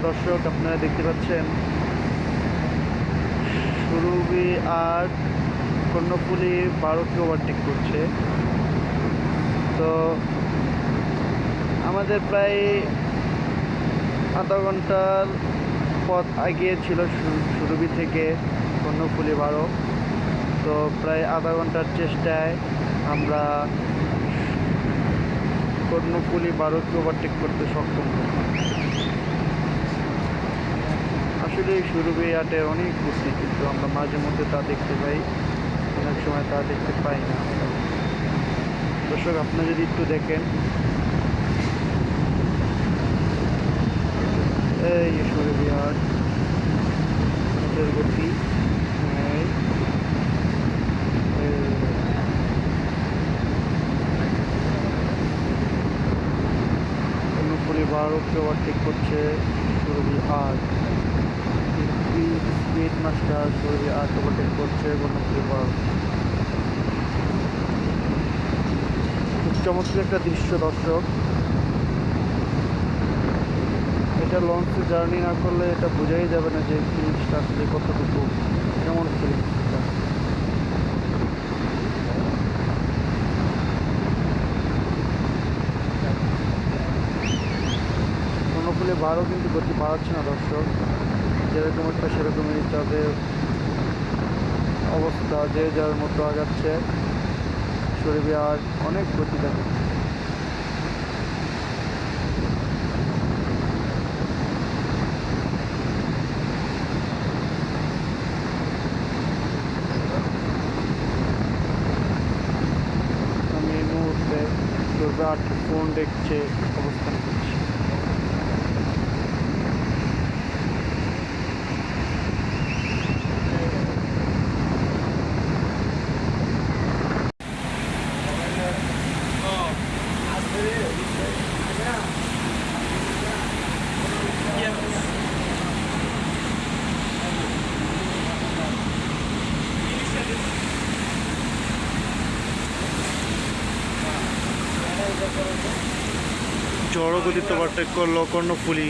দর্শক, আপনারা দেখতে পাচ্ছেন সুরভি আর কর্ণফুলী 12কে ওভারটেক করছে। তো আমাদের প্রায় আধা ঘন্টার পথ এগিয়ে ছিল সুরভি থেকে কর্ণফুলী 12। তো প্রায় আধা ঘন্টার চেষ্টায় আমরা কর্ণফুলী 12কে ওভারটেক করতে সক্ষম হই। আসলে সুরভি হাটের অনেক গতি, কিন্তু আমরা মাঝে মধ্যে তা দেখতে পাই, অনেক সময় তা দেখতে পাই না। দর্শক, আপনি যদি একটু দেখেন, এই সুরভি হাট গতি, কর্ণফুলী 12কে ওভারটেক করছে সুরভি হাট। স্পিড মাস্টার সুরভি হাট ওভারটেক করছে কর্ণফুলী 12। খুব চমৎকার একটা দৃশ্য দর্শক। এটা লঞ্চে জার্নি না করলে এটা বোঝাই যাবে না যে ফিলিংসটা আসলে কতটুকু, কেমন ফিলিংসটা। কর্ণফুলী 12 কিন্তু গতি বাড়াচ্ছে না দর্শক, যেরকম একটা সেরকমই তাদের অবস্থা, যে যার মতো আগাচ্ছে। সুরভি আর অনেক গতি থাকে। আমি এই মুহূর্তে সুরভি আর ফোন দেখছে অবস্থান করছি। জড়গতিতে ওভারটেক করলো কর্ণফুলী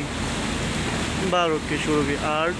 12কে সুরভি 8।